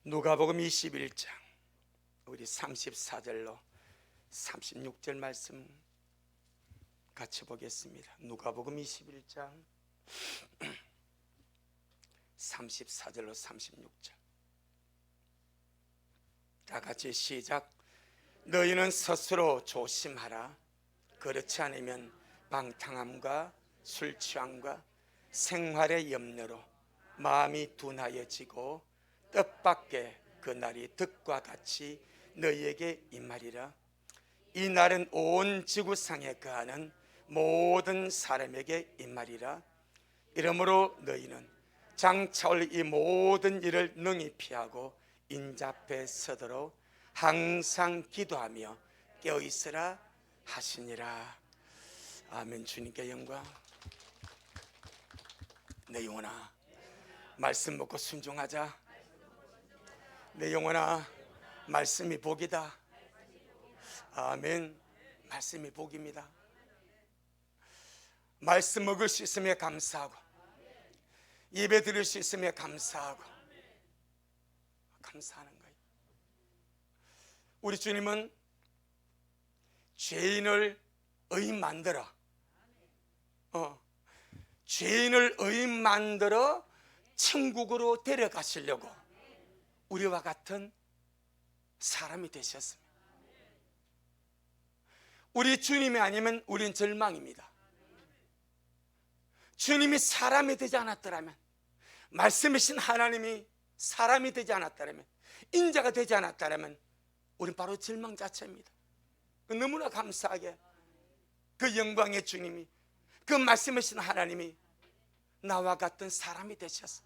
누가복음 21장 우리 34절로 36절 말씀 같이 보겠습니다. 누가복음 21장 34절로 36절. 다 같이 시작. 너희는 스스로 조심하라. 그렇지 않으면 방탕함과 술 취함과 생활의 염려로 마음이 둔하여지고 뜻밖의 그 날이 득과 같이 너희에게 임하리라. 이 날은 온 지구상에 거하는 모든 사람에게 임하리라. 이러므로 너희는 장차 올 이 모든 일을 능히 피하고 인자 앞에 서도록 항상 기도하며 깨어있으라 하시니라. 아멘. 주님께 영광. 내 영혼아, 말씀 먹고 순종하자. 내 영혼아, 말씀이 복이다. 아멘. 말씀이 복입니다. 말씀 먹을 수 있으며 감사하고, 예배 드릴 수 있으며 감사하고, 감사하는 거예요. 우리 주님은 죄인을 의인 만들어 죄인을 의인 만들어 천국으로 데려가시려고 우리와 같은 사람이 되셨습니다. 우리 주님이 아니면 우린 절망입니다. 주님이 사람이 되지 않았더라면, 말씀이신 하나님이 사람이 되지 않았더라면, 인자가 되지 않았더라면 우린 바로 절망 자체입니다. 너무나 감사하게 그 영광의 주님이, 그 말씀이신 하나님이 나와 같은 사람이 되셔서,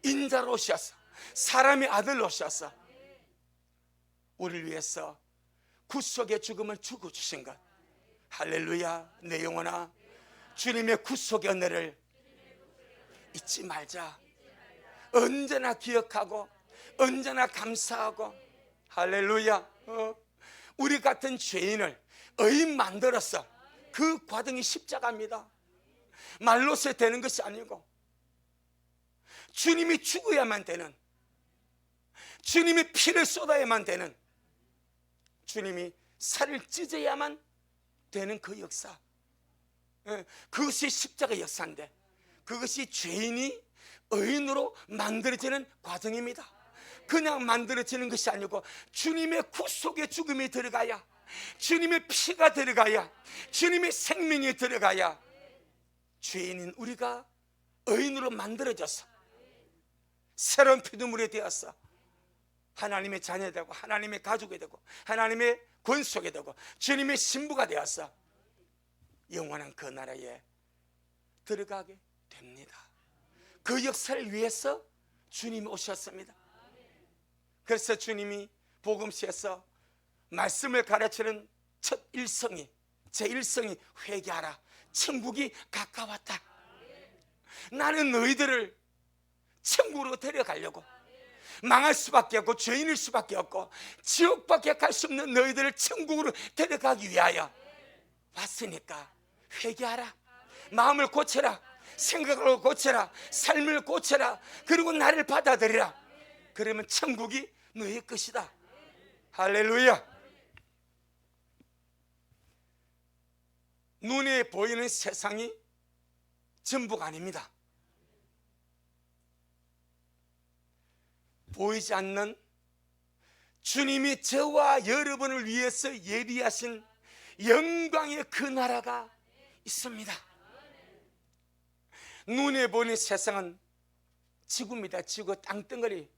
인자로 오셔서, 사람의 아들로 오셔서 우리를 위해서 구속의 죽음을 죽어주신 것. 할렐루야. 내 영혼아, 주님의 구속의 은혜를 잊지 말자. 언제나 기억하고 언제나 감사하고. 할렐루야. 우리 같은 죄인을 의인 만들어서 그 과정이 십자가입니다. 말로서 되는 것이 아니고 주님이 죽어야만 되는, 주님이 피를 쏟아야만 되는, 주님이 살을 찢어야만 되는 그 역사, 그것이 십자가 역사인데, 그것이 죄인이 의인으로 만들어지는 과정입니다. 그냥 만들어지는 것이 아니고 주님의 구속의 죽음이 들어가야, 주님의 피가 들어가야, 주님의 생명이 들어가야 죄인인 우리가 의인으로 만들어져서 새로운 피조물이 되어서 하나님의 자녀되고 하나님의 가족이 되고 하나님의 권속이 되고 주님의 신부가 되어서 영원한 그 나라에 들어가게 됩니다. 그 역사를 위해서 주님이 오셨습니다. 그래서 주님이 복음서에서 말씀을 가르치는 첫 일성이, 제1성이 회개하라. 천국이 가까웠다. 나는 너희들을 천국으로 데려가려고, 망할 수밖에 없고 죄인일 수밖에 없고 지옥밖에 갈 수 없는 너희들을 천국으로 데려가기 위하여 왔으니까 회개하라. 마음을 고쳐라. 생각을 고쳐라. 삶을 고쳐라. 그리고 나를 받아들이라. 그러면 천국이 너의 것이다. 할렐루야. 눈에 보이는 세상이 전부가 아닙니다. 보이지 않는 주님이 저와 여러분을 위해서 예비하신 영광의 그 나라가 있습니다. 눈에 보이는 세상은 지구입니다. 지구, 땅덩어리.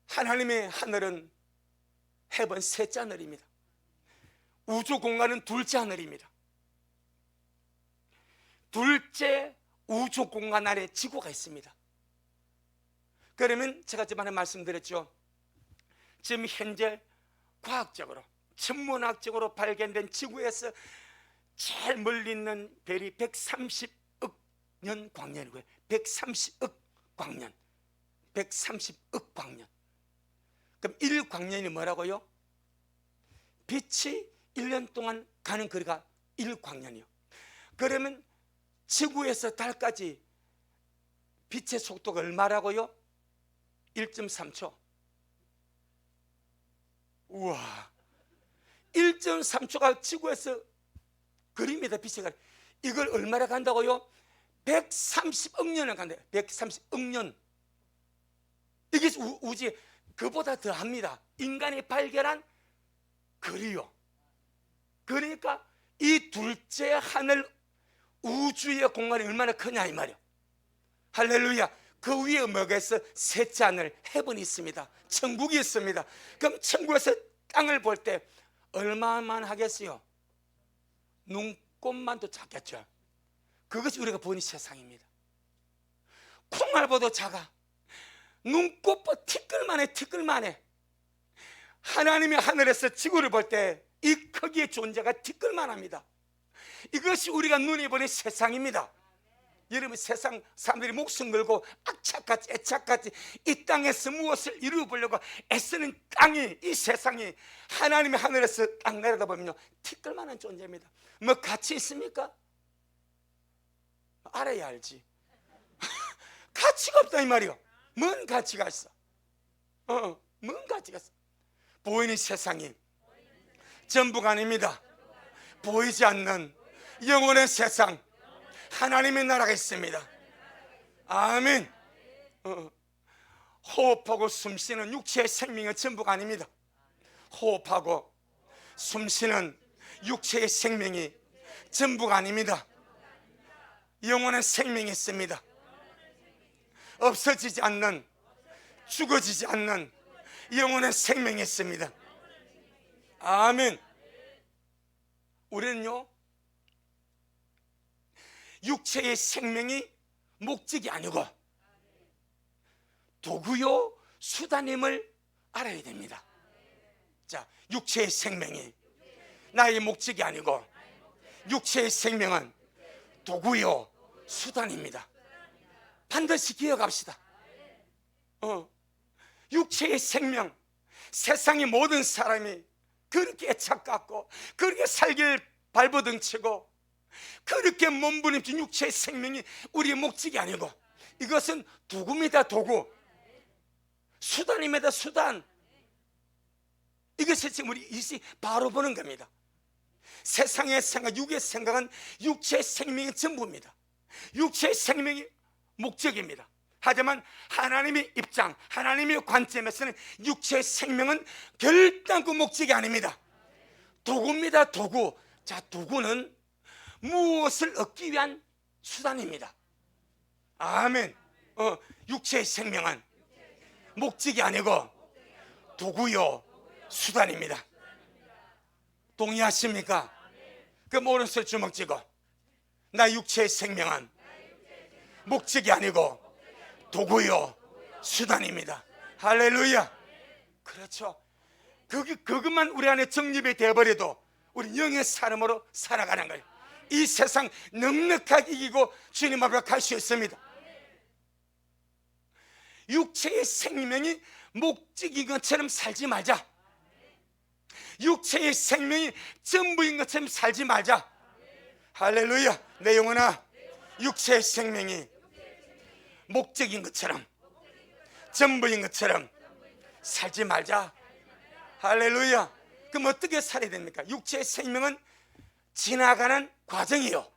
하나님의 하늘은 헤븐 셋째 하늘입니다. 우주 공간은 둘째 하늘입니다. 둘째 우주 공간 아래 지구가 있습니다. 그러면 제가 저번에 말씀드렸죠. 지금 현재 과학적으로, 천문학적으로 발견된 지구에서 제일 멀리 있는 별이 130억 년 광년이고요. 130억 광년. 130억 광년. 그럼 1광년이 뭐라고요? 빛이 1년 동안 가는 거리가 1광년이요. 그러면 지구에서 달까지 빛의 속도가 얼마라고요? 1.3초. 우와, 1.3초가 지구에서 그림에다 빛이 이걸 얼마나 간다고요? 130억 년을 간대요. 130억 년. 이게 우주에 그보다 더 합니다. 인간이 발견한 거리요. 그러니까 이 둘째 하늘 우주의 공간이 얼마나 크냐 이 말이요. 할렐루야. 그 위에 뭐가 있어? 셋째 하늘 헤븐이 있습니다. 천국이 있습니다. 그럼 천국에서 땅을 볼 때 얼마만 하겠어요? 눈곱만도 작겠죠. 그것이 우리가 보는 세상입니다. 콩알보다 작아. 눈곱보다 티끌만해. 하나님의 하늘에서 지구를 볼 때 이 크기의 존재가 티끌만합니다. 이것이 우리가 눈에 보는 세상입니다. 여러분, 세상 사람들이 목숨 걸고 악착같이 애착같이 이 땅에서 무엇을 이루어보려고 애쓰는 땅이, 이 세상이 하나님의 하늘에서 딱 내려다보면요 티끌만한 존재입니다. 뭐 가치 있습니까? 알아야 알지. 가치가 없다 이 말이요. 뭔 가치가 있어? 뭔 가치가 있어? 보이는 세상이 전부가 아닙니다. 보이지 않는 영원한 세상, 하나님의 나라가 있습니다. 아멘. 호흡하고 숨쉬는 육체의 생명의 전부가 아닙니다. 호흡하고 숨쉬는 육체의 생명이 전부가 아닙니다. 영원한 생명이 있습니다. 없어지지 않는, 죽어지지 않는 영원한 생명이 있습니다. 아멘. 우리는요 육체의 생명이 목적이 아니고 도구요 수단임을 알아야 됩니다. 자, 육체의 생명이 나의 목적이 아니고 육체의 생명은 도구요 수단입니다. 반드시 기억합시다. 육체의 생명, 세상의 모든 사람이 그렇게 애착갖고 그렇게 살길 발버둥치고 그렇게 몸부림친 육체의 생명이 우리의 목적이 아니고 이것은 도구입니다. 도구, 수단입니다. 수단. 이것을 지금 우리 이시 바로 보는 겁니다. 세상의 생각, 육의 생각은 육체의 생명의 전부입니다. 육체의 생명이 목적입니다. 하지만 하나님의 입장, 하나님의 관점에서는 육체의 생명은 결단코 목적이 아닙니다. 도구입니다. 도구. 자, 도구는 무엇을 얻기 위한 수단입니다. 아멘. 육체의 생명은 목적이 아니고 도구요 수단입니다. 동의하십니까? 그럼 오른손 주먹 쥐고 나 육체의 생명은 목적이 아니고 도구요 수단입니다. 할렐루야. 그렇죠. 그것만 우리 안에 정립이 되어버려도 우리 영의 사람으로 살아가는 거예요. 이 세상 넉넉하게 이기고 주님 앞으로 갈 수 있습니다. 육체의 생명이 목적인 것처럼 살지 말자. 육체의 생명이 전부인 것처럼 살지 말자. 할렐루야. 내 영혼아, 육체의 생명이 목적인 것처럼 전부인 것처럼 살지 말자. 할렐루야. 그럼 어떻게 살아야 됩니까? 육체의 생명은 지나가는 과정이요,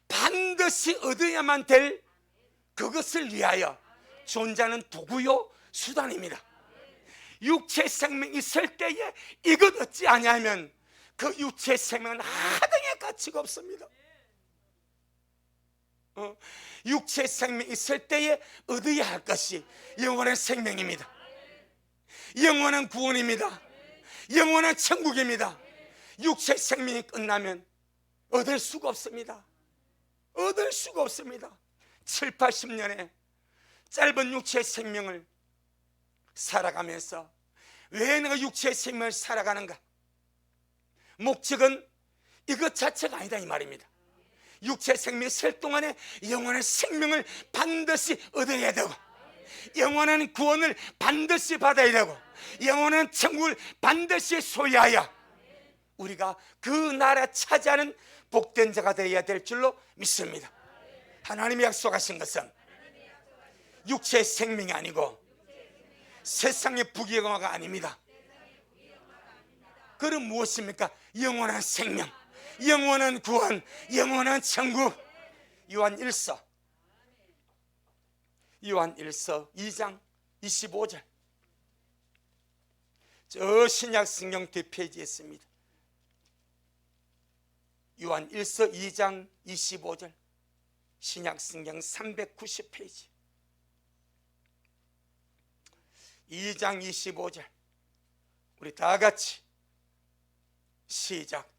반드시 얻어야만 될 그것을 위하여 존재하는 도구요 수단입니다. 육체의 생명이 있을 때에 이것 얻지 아니하면 그 육체의 생명은 하등의 가치가 없습니다. 육체의 생명이 있을 때에 얻어야 할 것이 영원한 생명입니다. 영원한 구원입니다. 영원한 천국입니다. 육체의 생명이 끝나면 얻을 수가 없습니다. 얻을 수가 없습니다. 7, 80년의 짧은 육체의 생명을 살아가면서 왜 내가 육체의 생명을 살아가는가? 목적은 이것 자체가 아니다 이 말입니다. 육체의 생명이 있을 동안에 영원한 생명을 반드시 얻어야 되고 영원한 구원을 반드시 받아야 되고 영원한 천국을 반드시 소유하여 우리가 그 나라 차지하는 복된 자가 되어야 될 줄로 믿습니다. 하나님이 약속하신 것은 육체의 생명이 아니고 세상의 부귀영화가 아닙니다. 그럼 무엇입니까? 영원한 생명, 영원한 구원, 영원한 천국. 요한 1서 2장 25절. 저 신약 성경 뒷페이지에 있습니다. 요한 1서 2장 25절, 신약 성경 390페이지. 2장 25절. 우리 다 같이 시작.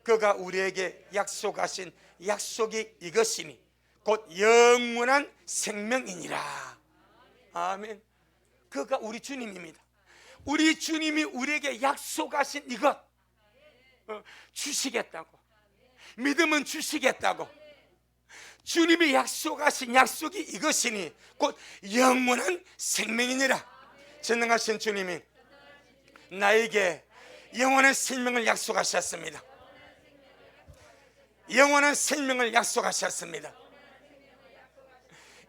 그가 우리에게 약속하신 약속이 이것이니 곧 영원한 생명이니라. 아멘. 그가 우리 주님입니다. 우리 주님이 우리에게 약속하신 이것 주시겠다고, 믿으면 주시겠다고. 주님이 약속하신 약속이 이것이니 곧 영원한 생명이니라. 전능하신 주님이 나에게 영원한 생명을 약속하셨습니다. 영원한 생명을 약속하셨습니다.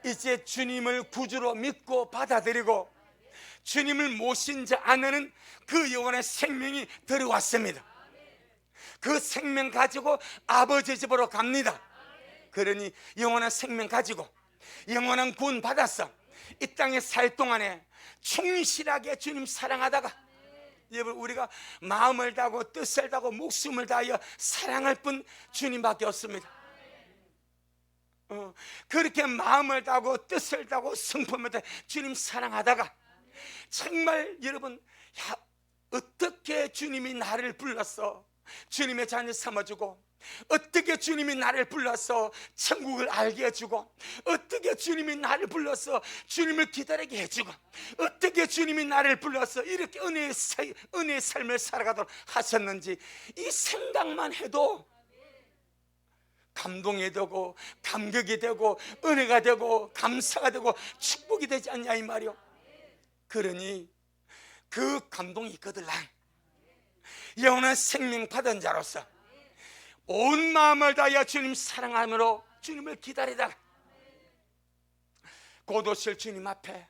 이제 주님을 구주로 믿고 받아들이고 주님을 모신 자 안에는 그 영원한 생명이 들어왔습니다. 그 생명 가지고 아버지 집으로 갑니다. 그러니 영원한 생명 가지고 영원한 구원 받아서 이 땅에 살 동안에 충실하게 주님 사랑하다가, 여러분, 우리가 마음을 다하고 뜻을 다하고 목숨을 다하여 사랑할 뿐 주님밖에 없습니다. 그렇게 마음을 다하고 뜻을 다하고 성품을 다해 주님 사랑하다가 정말 여러분, 야, 어떻게 주님이 나를 불렀어 주님의 자녀 삼아주고, 어떻게 주님이 나를 불러서 천국을 알게 해주고, 어떻게 주님이 나를 불러서 주님을 기다리게 해주고, 어떻게 주님이 나를 불러서 이렇게 은혜의 삶을 살아가도록 하셨는지 이 생각만 해도 감동이 되고 감격이 되고 은혜가 되고 감사가 되고 축복이 되지 않냐 이 말이요. 그러니 그 감동이 있거든. 영원한 생명 받은 자로서 온 마음을 다하여 주님 사랑함으로 주님을 기다리다가 곧 오실 주님 앞에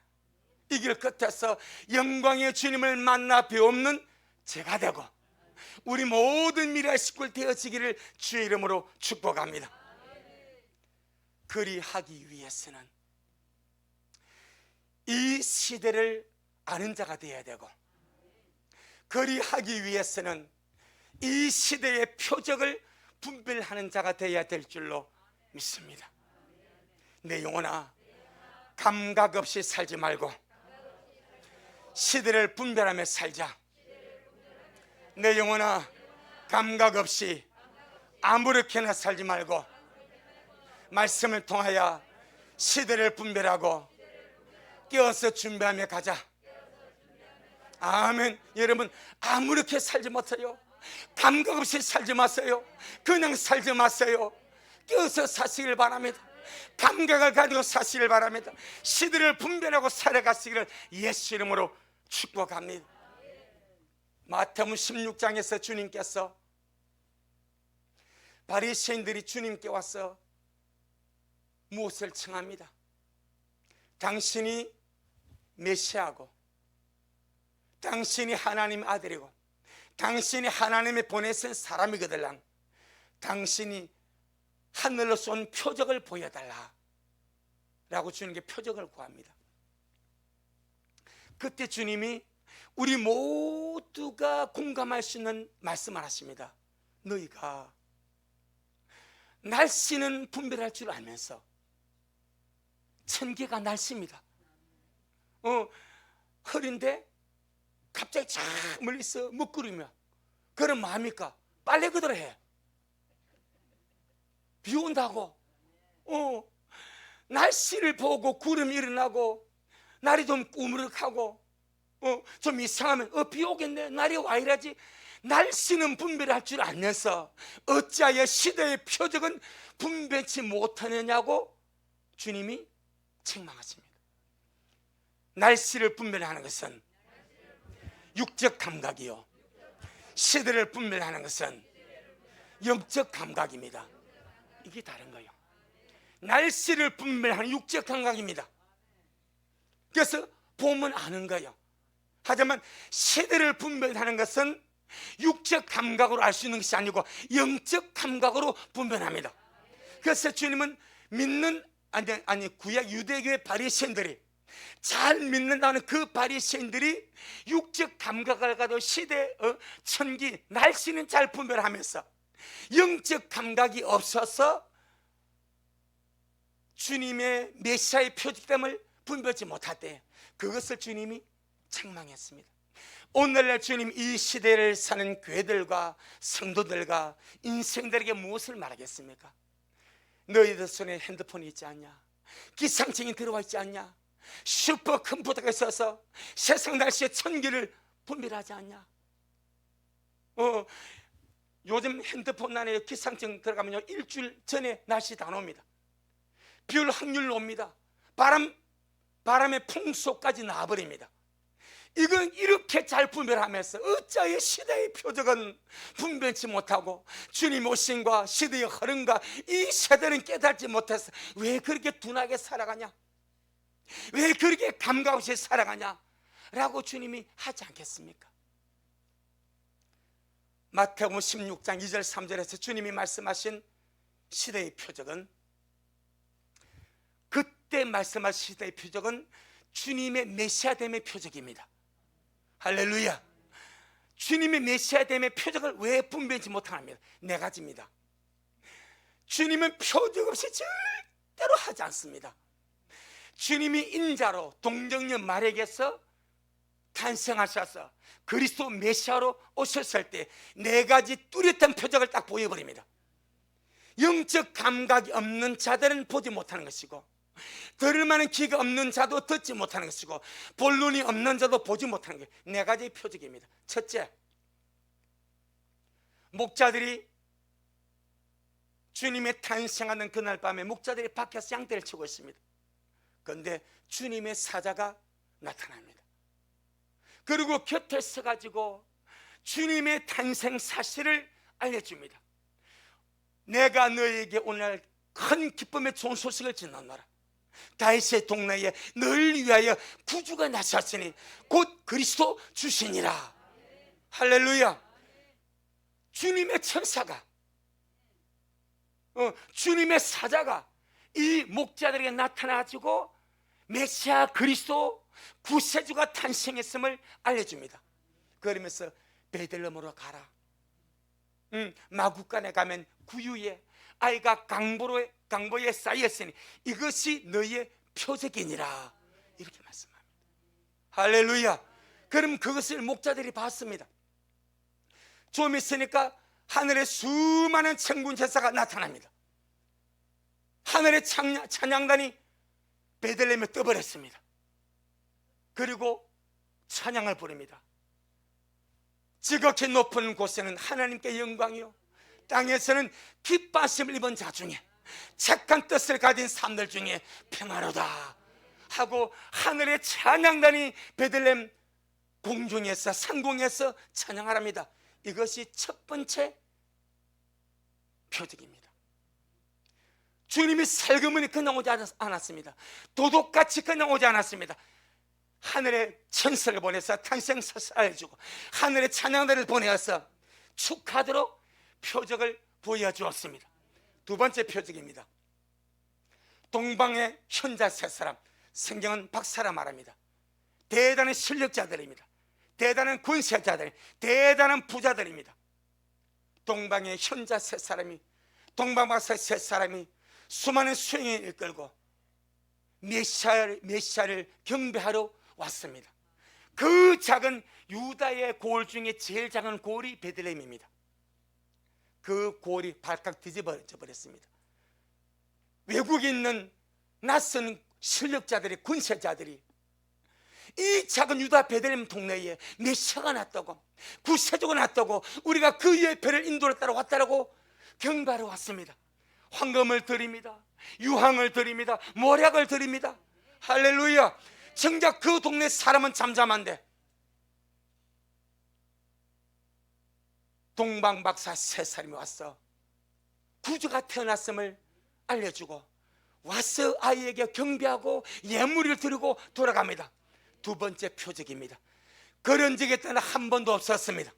이 길 끝에서 영광의 주님을 만나 배우는 제가 되고 우리 모든 미래 식구들 되어지기를 주의 이름으로 축복합니다. 그리하기 위해서는 이 시대를 아는 자가 되어야 되고, 그리하기 위해서는 이 시대의 표적을 분별하는 자가 되어야 될 줄로 믿습니다. 내 영혼아, 감각 없이 살지 말고 시대를 분별하며 살자. 내 영혼아, 감각 없이 아무렇게나 살지 말고 말씀을 통하여 시대를 분별하고 깨어서 준비하며 가자. 아멘. 여러분, 아무렇게 살지 마세요. 감각 없이 살지 마세요. 그냥 살지 마세요. 깨어서 사시길 바랍니다. 감각을 가지고 사시길 바랍니다. 시대를 분별하고 살아가시기를 예수 이름으로 축복합니다. 마태복음 16장에서 주님께서 바리새인들이 주님께 와서 무엇을 청합니다. 당신이 메시아고, 당신이 하나님 아들이고, 당신이 하나님이 보내신 사람이거들랑 당신이 하늘로 쏜 표적을 보여달라 라고 주님께 표적을 구합니다. 그때 주님이 우리 모두가 공감할 수 있는 말씀을 하십니다. 너희가 날씨는 분별할 줄 알면서, 천개가 날씨입니다. 흐린데 갑자기 쫙 멀리서 먹구름이야. 그럼 뭐합니까? 빨래 그대로 해. 비 온다고. 날씨를 보고 구름이 일어나고 날이 좀 꾸무룩하고 좀 이상하면 비 오겠네, 날이 와 이러지. 날씨는 분별할 줄 알면서 어찌하여 시대의 표적은 분별치 못하느냐고 주님이 책망하십니다. 날씨를 분별하는 것은 육적 감각이요, 시대를 분별하는 것은 영적 감각입니다. 이게 다른 거예요. 날씨를 분별하는 육적 감각입니다. 그래서 보면 아는 거예요. 하지만 시대를 분별하는 것은 육적 감각으로 알 수 있는 것이 아니고 영적 감각으로 분별합니다. 그래서 주님은 믿는 구약 유대교의 바리새인들이 잘 믿는다는 그 바리새인들이 육적 감각을 가지고 시대, 천기, 날씨는 잘 분별하면서 영적 감각이 없어서 주님의 메시아의 표적됨을 분별치 못할 때 그것을 주님이 책망했습니다. 오늘날 주님 이 시대를 사는 교회들과 성도들과 인생들에게 무엇을 말하겠습니까? 너희들 손에 핸드폰이 있지 않냐? 기상청이 들어와 있지 않냐? 슈퍼 컴퓨터가 있어서 세상 날씨의 천기를 분별하지 않냐? 요즘 핸드폰 안에 기상청 들어가면요 일주일 전에 날씨 다 나옵니다. 비올 확률 옵니다. 바람의 풍속까지 나와버립니다. 이건 이렇게 잘 분별하면서 어찌하여 시대의 표적은 분별치 못하고 주님 오심과 시대의 흐름과 이 세대는 깨닫지 못해서 왜 그렇게 둔하게 살아가냐? 왜 그렇게 감각 없이 살아가냐? 라고 주님이 하지 않겠습니까? 마태복음 16장 2절 3절에서 주님이 말씀하신 시대의 표적은, 그때 말씀하신 시대의 표적은 주님의 메시아됨의 표적입니다. 할렐루야. 주님의 메시아됨의 표적을 왜 분별치 못합니다? 네 가지입니다. 주님은 표적 없이 절대로 하지 않습니다. 주님이 인자로 동정녀 마리아에게서 탄생하셔서 그리스도 메시아로 오셨을 때 네 가지 뚜렷한 표적을 딱 보여버립니다. 영적 감각이 없는 자들은 보지 못하는 것이고, 들을 만한 귀가 없는 자도 듣지 못하는 것이고, 볼 눈이 없는 자도 보지 못하는 것, 네 가지 표적입니다. 첫째, 목자들이 주님의 탄생하는 그날 밤에 목자들이 밖에서 양떼를 치고 있습니다. 그런데 주님의 사자가 나타납니다. 그리고 곁에 서가지고 주님의 탄생 사실을 알려줍니다. 내가 너에게 오늘 큰 기쁨의 좋은 소식을 전하노라. 다윗의 동네에 널 위하여 구주가 나셨으니 곧 그리스도 주시니라. 할렐루야. 주님의 천사가, 주님의 사자가 이 목자들에게 나타나가지고 메시아 그리스도 구세주가 탄생했음을 알려줍니다. 그러면서 베들레헴으로 가라. 마구간에 가면 구유에 아이가 강보에 쌓였으니 이것이 너희의 표적이니라. 이렇게 말씀합니다. 할렐루야. 그럼 그것을 목자들이 봤습니다. 좀 있으니까 하늘에 수많은 천군 천사가 나타납니다. 하늘의 찬양단이 베들레헴에 떠버렸습니다. 그리고 찬양을 부릅니다. 지극히 높은 곳에는 하나님께 영광이요, 땅에서는 기뻐하심을 입은 자 중에 착한 뜻을 가진 사람들 중에 평화로다 하고 하늘의 찬양단이 베들레헴 공중에서 상공에서 찬양하랍니다. 이것이 첫 번째 표적입니다. 주님이 살그머니 그냥 오지 않았습니다. 도둑같이 그냥 오지 않았습니다. 하늘의 천사를 보내서 탄생사실을 알려주고 하늘의 찬양단을 보내어서 축하하도록 표적을 보여주었습니다. 두 번째 표적입니다. 동방의 현자 세 사람, 성경은 박사라 말합니다. 대단한 실력자들입니다. 대단한 군세자들, 대단한 부자들입니다. 동방의 현자 세 사람이, 동방박사 세 사람이 수많은 수행을 이끌고 메시아를 경배하러 왔습니다. 그 작은 유다의 고을 중에 제일 작은 고을이 베들레헴입니다. 그 고을이 발칵 뒤집어져 버렸습니다. 외국에 있는 낯선 실력자들이, 군세자들이 이 작은 유다 베들레헴 동네에 메시아가 났다고, 구세주가 났다고, 우리가 그 예배를 인도를 따라 왔다라고 경배하러 왔습니다. 황금을 드립니다. 유황을 드립니다. 모략을 드립니다. 할렐루야. 정작 그 동네 사람은 잠잠한데 동방박사 세 사람이 와서 구주가 태어났음을 알려주고 와서 아이에게 경배하고 예물을 드리고 돌아갑니다. 두 번째 표적입니다. 그런 적이 때는 한 번도 없었습니다.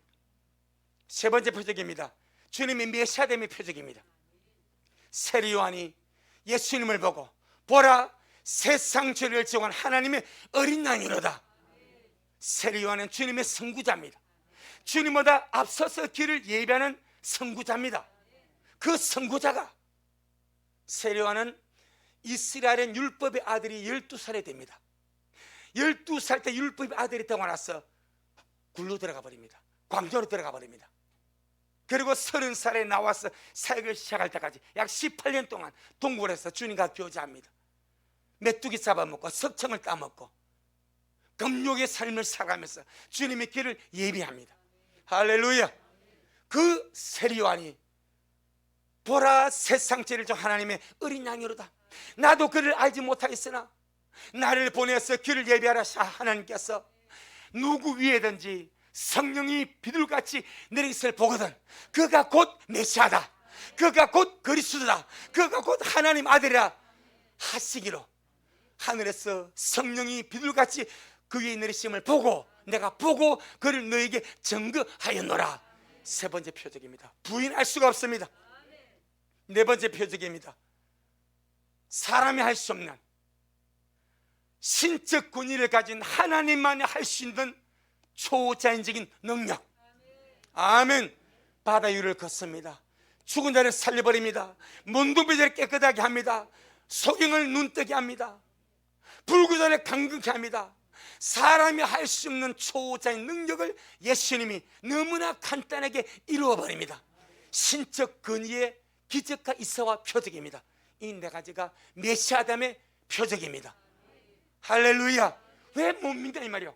세 번째 표적입니다. 주님의 메시아됨의 표적입니다. 세리 요한이 예수님을 보고 보라, 세상 죄를 지고한 하나님의 어린 양이로다. 세리 요한은 주님의 선구자입니다. 주님보다 앞서서 길을 예비하는 선구자입니다. 그 선구자가, 세리 요한은 이스라엘의 율법의 아들이 12살이 됩니다. 12살 때 율법의 아들이 되고 나서 굴로 들어가 버립니다. 광주로 들어가 버립니다. 그리고 30살에 나와서 사역을 시작할 때까지 약 18년 동안 동굴에서 주님과 교제합니다. 메뚜기 잡아먹고 석청을 따먹고 금욕의 삶을 살아가면서 주님의 길을 예비합니다. 할렐루야. 그 세리 요한이 보라, 세상 죄를 진 하나님의 어린 양이로다. 나도 그를 알지 못하겠으나 나를 보내서 길을 예비하라 하나님께서 누구 위에든지 성령이 비둘같이 내리실 보거든 그가 곧 메시아다, 그가 곧 그리스도다, 그가 곧 하나님 아들이라 하시기로 하늘에서 성령이 비둘같이 그 위에 내리심을 보고 내가 보고 그를 너에게 증거하였노라. 세 번째 표적입니다. 부인할 수가 없습니다. 네 번째 표적입니다. 사람이 할 수 없는 신적 권위를 가진 하나님만이 할 수 있는 초자연적인 능력. 아멘. 바다 위를 걷습니다. 죽은 자를 살려버립니다. 문둥병자를 깨끗하게 합니다. 소경을 눈뜨게 합니다. 불구자를 강건케 합니다. 사람이 할 수 없는 초자의 능력을 예수님이 너무나 간단하게 이루어버립니다. 신적 권위의 기적과 이사와 표적입니다. 이 네 가지가 메시아됨의 표적입니다. 할렐루야. 왜 못 믿냐 이 말이요.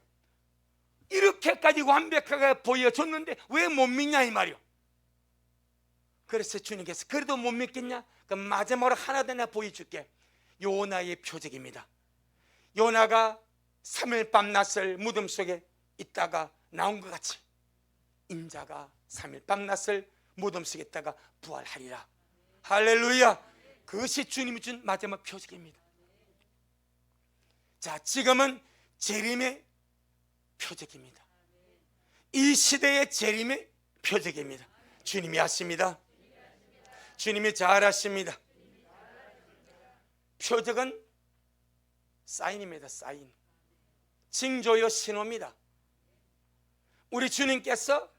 이렇게까지 완벽하게 보여줬는데 왜 못 믿냐 이 말이요. 그래서 주님께서 그래도 못 믿겠냐? 그럼 마지막으로 하나 더 내가 보여줄게. 요나의 표적입니다. 요나가 3일 밤낮을 무덤 속에 있다가 나온 것 같이 인자가 3일 밤낮을 무덤 속에 있다가 부활하리라. 할렐루야. 그것이 주님이 준 마지막 표적입니다. 자, 지금은 재림의 표적입니다. 이 시대의 재림의 표적입니다. 주님이 하십니다. 주님이 잘 하십니다. 표적은 사인입니다. 사인. 징조요, 신호입니다. 우리 주님께서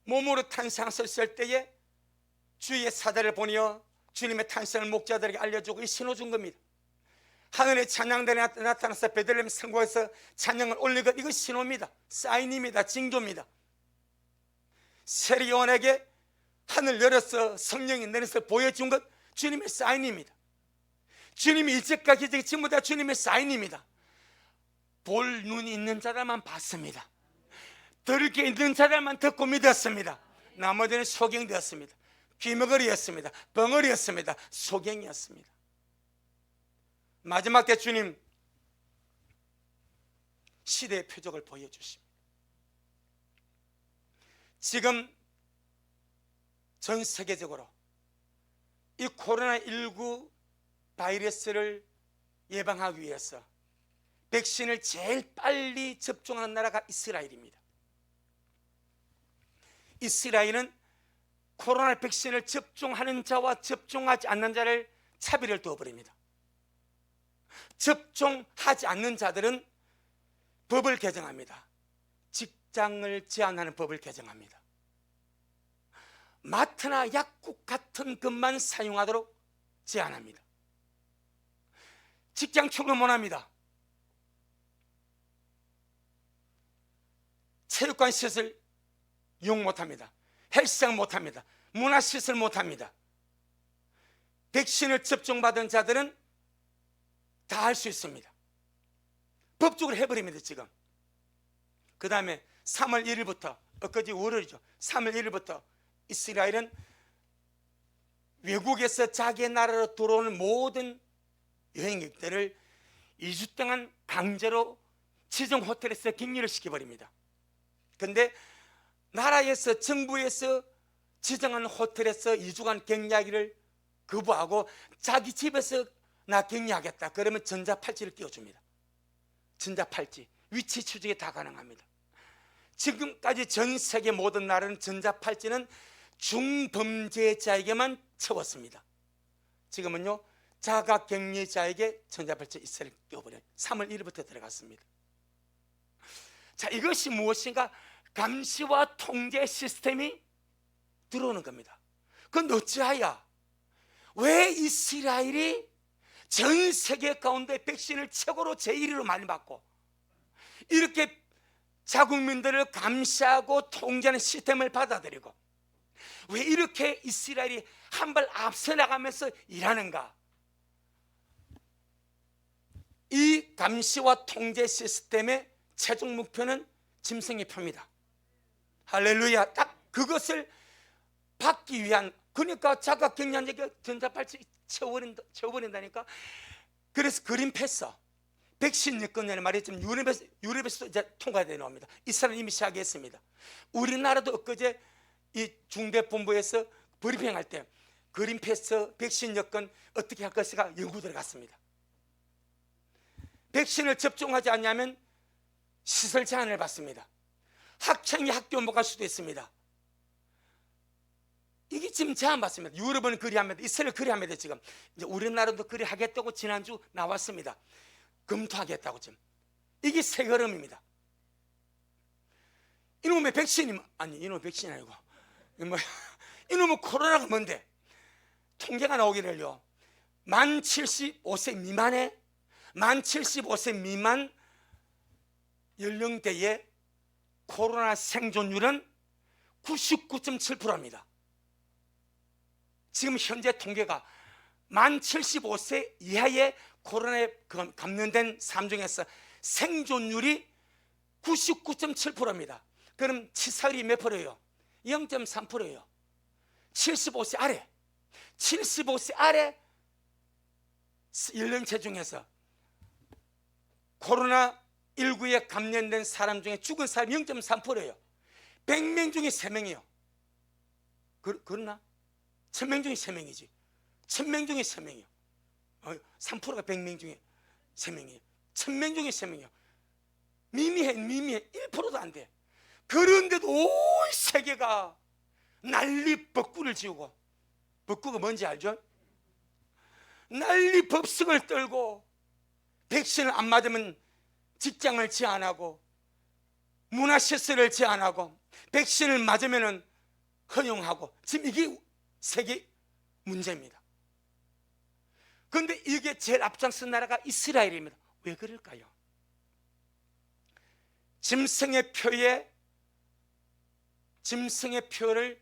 몸으로 탄생하셨을 때에 주의 사자를 보내어 주님의 탄생을 목자들에게 알려주고 이 신호 준 겁니다. 하늘의 찬양단에 나타나서 베들레헴 성곽에서 찬양을 올리고 이거 신호입니다. 사인입니다. 징조입니다. 세리 요한에게 하늘 열어서 성령이 내려서 보여준 것 주님의 사인입니다. 주님이 일적과 기적이 전부 다 주님의 사인입니다. 볼 눈이 있는 자들만 봤습니다. 들을 게 있는 자들만 듣고 믿었습니다. 나머지는 소경되었습니다. 귀머거리였습니다. 벙어리였습니다. 소경이었습니다. 마지막 때 주님 시대의 표적을 보여주십니다. 지금 전 세계적으로 이 코로나19 바이러스를 예방하기 위해서 백신을 제일 빨리 접종하는 나라가 이스라엘입니다. 이스라엘은 코로나 백신을 접종하는 자와 접종하지 않는 자를 차별을 두어버립니다. 접종하지 않는 자들은 법을 개정합니다. 직장을 제한하는 법을 개정합니다. 마트나 약국 같은 것만 사용하도록 제한합니다. 직장 출근 못합니다. 체육관 시설 이용 못합니다. 헬스장 못합니다. 문화시설 못합니다. 백신을 접종받은 자들은 다 할 수 있습니다. 법적으로 해버립니다. 지금 그 다음에 3월 1일부터 엊그제 월요일이죠. 3월 1일부터 이스라엘은 외국에서 자기 나라로 들어오는 모든 여행객들을 2주 동안 강제로 지정 호텔에서 격리를 시켜버립니다. 그런데 나라에서 정부에서 지정한 호텔에서 2주간 격리하기를 거부하고 자기 집에서 나 격리하겠다 그러면 전자팔찌를 끼워줍니다. 전자팔찌. 위치 추적이 다 가능합니다. 지금까지 전 세계 모든 나라는 전자팔찌는 중범죄자에게만 채웠습니다. 지금은요, 자가격리자에게 전자팔찌 이스라엘 껴버려요. 3월 1일부터 들어갔습니다. 자, 이것이 무엇인가? 감시와 통제 시스템이 들어오는 겁니다. 그건 어찌하여 왜 이스라엘이 전 세계 가운데 백신을 최고로 제1위로 많이 받고 이렇게 자국민들을 감시하고 통제하는 시스템을 받아들이고 왜 이렇게 이스라엘이 한 발 앞서 나가면서 일하는가? 이 감시와 통제 시스템의 최종 목표는 짐승의 표입니다. 할렐루야. 딱 그것을 받기 위한, 그러니까 자가격리자에게 전자팔찌 채워버린다니까. 그래서 그린 패스, 백신 여권이라는 말이 지금 유럽에서도 이제 통과되어 나옵니다. 이스라엘 이미 시작했습니다. 우리나라도 엊그제 이 중대본부에서 브리핑할 때 그린 패스, 백신 여권 어떻게 할 것인가 연구 들어갔습니다. 백신을 접종하지 않냐면 시설 제한을 받습니다. 학생이 학교 못 갈 수도 있습니다. 이게 지금 제한받습니다. 유럽은 그리합니다. 이스라엘 그리합니다. 지금 이제 우리나라도 그리하겠다고 지난주 나왔습니다. 검토하겠다고 지금. 이게 새 걸음입니다. 이놈의 백신이 아니 이놈의 백신이 아니고 이놈의 코로나가 뭔데? 통계가 나오기를요, 만 75세 미만의 만 75세 미만 연령대의 코로나 생존율은 99.7%입니다. 지금 현재 통계가 만 75세 이하의 코로나에 감염된 사람 중에서 생존율이 99.7%입니다. 그럼 치사율이 몇 프로예요? 0.3%예요. 75세 아래, 75세 아래 연령체 중에서 코로나19에 감염된 사람 중에 죽은 사람이 0.3%예요. 100명 중에 3명이에요. 그러나? 1000명 중에 3명이지. 1000명 중에 3명이요. 3%가 100명 중에 3명이에요. 1000명 중에 3명이요. 미미해. 1%도 안 돼. 그런데도 온 세계가 난리 법구를 지우고, 법구가 뭔지 알죠? 난리 법석을 떨고, 백신을 안 맞으면 직장을 제한하고, 문화시설을 제한하고, 백신을 맞으면 허용하고, 지금 이게 세계 문제입니다. 그런데 이게 제일 앞장선 나라가 이스라엘입니다. 왜 그럴까요? 짐승의 표를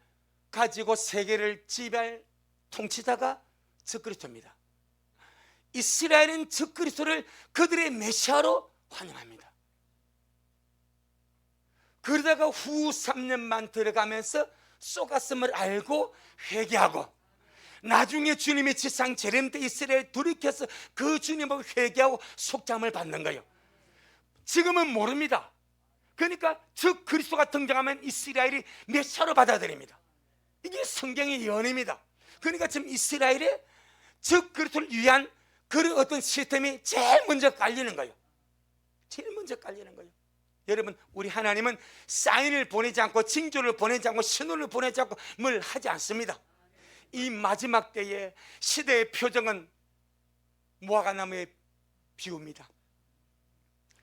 가지고 세계를 지배할 통치자가 적그리스도입니다. 이스라엘은 적그리스도를 그들의 메시아로 환영합니다. 그러다가 후 3년만 들어가면서 속았음을 알고 회개하고, 나중에 주님의 지상 재림 때 이스라엘 돌이켜서 그 주님을 회개하고 속잠을 받는 거예요. 지금은 모릅니다. 그러니까 즉 그리스도가 등장하면 이스라엘이 메시아로 받아들입니다. 이게 성경의 예언입니다. 그러니까 지금 이스라엘의 즉 그리스도를 위한 그런 어떤 시스템이 제일 먼저 깔리는 거예요. 제일 먼저 깔리는 거예요. 여러분, 우리 하나님은 사인을 보내지 않고 징조를 보내지 않고 신호를 보내지 않고 뭘 하지 않습니다. 이 마지막 때의 시대의 표정은 무화과나무의 비유입니다.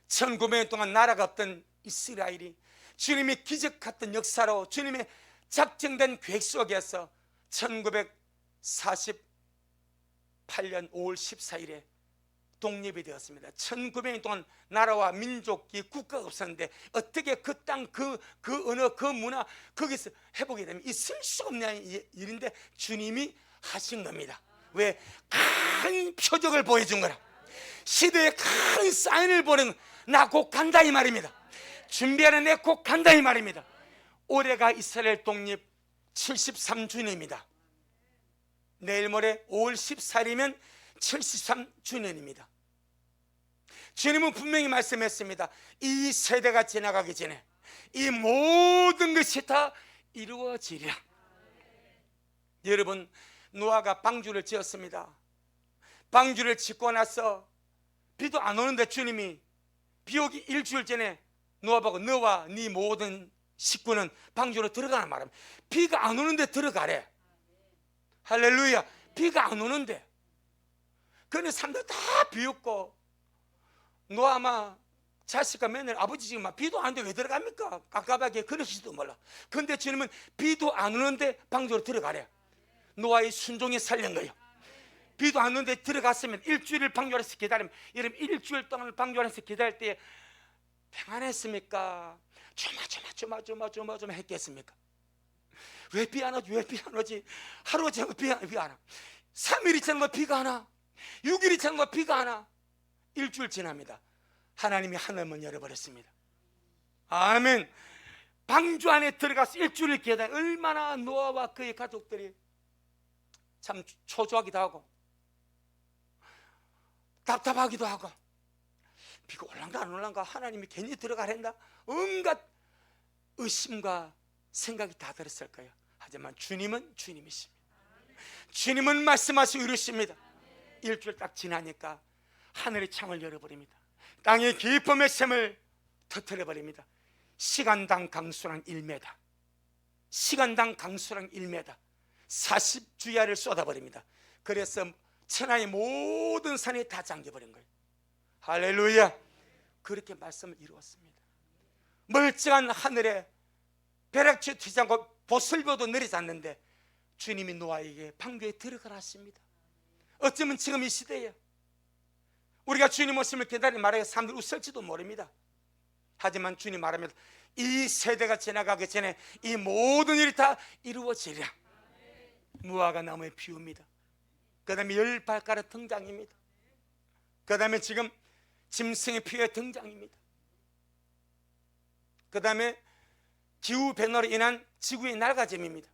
1900년 동안 나라가 없던 이스라엘이 주님이 기적했던 역사로 주님의 작정된 계획 속에서 1948년 5월 14일에 독립이 되었습니다. 1900년 동안 나라와 민족이 국가가 없었는데 어떻게 그 땅, 그 언어, 그 문화 거기서 회복이 되면 있을 수 없는 일인데 주님이 하신 겁니다. 왜? 큰 표적을 보여준 거라. 시대에 큰 사인을 보는, 나 곧 간다 이 말입니다. 준비하는 내 곧 간다 이 말입니다. 올해가 이스라엘 독립 73주년입니다. 내일 모레 5월 14일이면 73주년입니다. 주님은 분명히 말씀했습니다. 이 세대가 지나가기 전에 이 모든 것이 다 이루어지리라. 여러분, 노아가 방주를 지었습니다. 방주를 짓고 나서 비도 안 오는데 주님이 비 오기 일주일 전에 노아하고 너와 네 모든 식구는 방주로 들어가는 말입니다. 비가 안 오는데 들어가래. 할렐루야. 비가 안 오는데. 그런데 사람들 다 비웃고, 노아마 자식과 며느리 아버지 지금 막 비도 안 오는데 왜 들어갑니까? 깝깝하게 그러실지도 몰라. 그런데 주님은 비도 안 오는데 방주로 들어가래. 노아의 순종이 살린 거예요. 비도 안 오는데 들어갔으면 일주일을 방주 안에서 기다리면, 여러분 일주일 동안 방주 안에서 기다릴 때 평안했습니까? 조마조마 했겠습니까? 왜 비 안 오지? 왜 비 안 오지? 하루 지나고 비 안 와. 3일이 지나고 비가 안 와. 6일이 지나고 비가 안 와. 일주일 지납니다. 하나님이 하늘문 열어버렸습니다. 아멘. 방주 안에 들어가서 일주일을 기다려. 얼마나 노아와 그의 가족들이 참 초조하기도 하고 답답하기도 하고, 비가 올란가 안 올란가, 하나님이 괜히 들어가랜다, 온갖 의심과 생각이 다 들었을 거예요. 하지만 주님은 주님이십니다. 주님은 말씀하시고 이루십니다. 일주일 딱 지나니까 하늘의 창을 열어버립니다. 땅의 깊음의 샘을 터뜨려버립니다. 시간당 강수량 1m, 시간당 강수량 1m, 40주야를 쏟아버립니다. 그래서 천하의 모든 산이 다 잠겨버린 거예요. 할렐루야. 그렇게 말씀을 이루었습니다. 멀쩡한 하늘에 벼락치 튀지 않고 보슬벼도 내리지 않는데 주님이 노아에게 방주에 들어가라 하십니다. 어쩌면 지금 이 시대에 우리가 주님 오심을 기다리는 말에 사람들이 웃을지도 모릅니다. 하지만 주님 말합니다. 이 세대가 지나가기 전에 이 모든 일이 다 이루어지리라. 무화과 나무에 피웁니다. 그 다음에 열발가락 등장입니다. 그 다음에 지금 짐승의 피해 등장입니다. 그 다음에 기후변화로 인한 지구의 낡아짐입니다.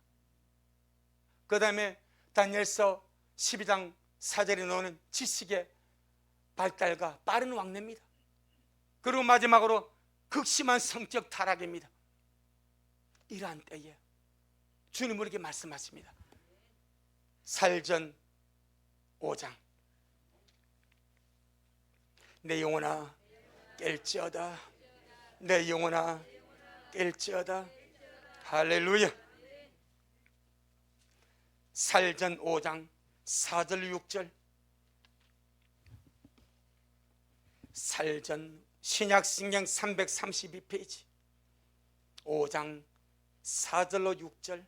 그 다음에 다니엘서 12장 4절에 나오는 지식의 발달과 빠른 왕래입니다. 그리고 마지막으로 극심한 성적 타락입니다. 이러한 때에 주님 우리에게 말씀하십니다. 살전 5장 내 영혼아 깰지어다, 내 영혼아 깰지어다. 할렐루야. 살전 5장 4절 6절. 살전 신약성경 332페이지 5장 4절로 6절.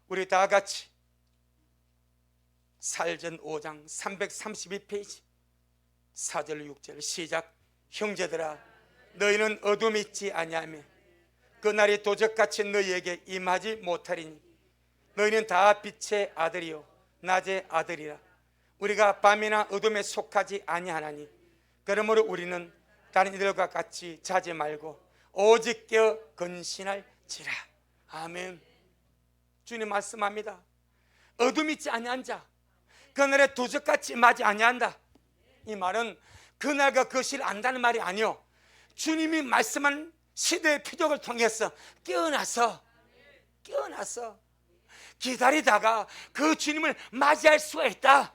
우리 다 같이 살전 5장 332페이지 4절 6절 시작. 형제들아 너희는 어둠이 있지 아니하며 그 날이 도적같이 너희에게 임하지 못하리니 너희는 다 빛의 아들이요 낮의 아들이라. 우리가 밤이나 어둠에 속하지 아니하나니 그러므로 우리는 다른 이들과 같이 자지 말고 오직 깨어 근신할지라. 아멘. 주님 말씀합니다. 어둠이 있지 아니한 자 그날에 도적같이 임하지 아니한다. 이 말은 그날과 그 시를 안다는 말이 아니요, 주님이 말씀한 시대의 표적을 통해서 깨어나서 기다리다가 그 주님을 맞이할 수가 있다.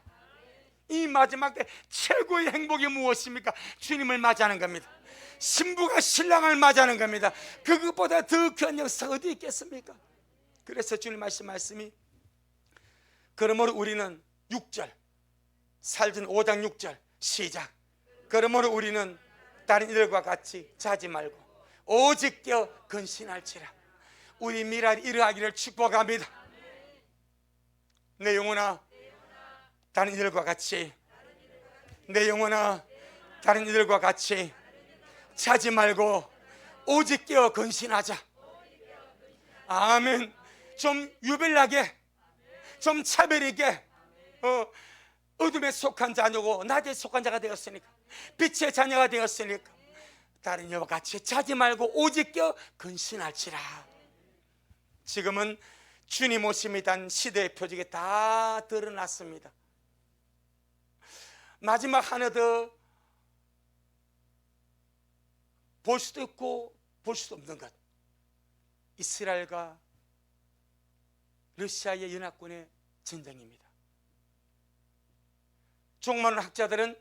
이 마지막 때 최고의 행복이 무엇입니까? 주님을 맞이하는 겁니다. 신부가 신랑을 맞이하는 겁니다. 그것보다 더 귀한 역사 어디 있겠습니까? 그래서 주님 말씀이 그러므로 우리는 6절 살전 5장 6절 시작. 그러므로 우리는 다른 이들과 같이 자지 말고 오직 깨어 근신할지라. 우리 미랄이 이러하기를 축복합니다. 내 영혼아 다른 이들과 같이, 내 영혼아 다른 이들과 같이 자지 말고 오직 깨어 근신하자. 아멘. 좀 유별나게, 좀 차별 있게 어둠에 속한 자녀고 낮에 속한 자가 되었으니까, 빛의 자녀가 되었으니까 다른 이와 같이 자지 말고 오직 깨어 근신할지라. 지금은 주님 오심이 단 시대의 표적이 다 드러났습니다. 마지막 하나 더 볼 수도 있고 볼 수도 없는 것, 이스라엘과 러시아의 연합군의 전쟁입니다. 종 많은 학자들은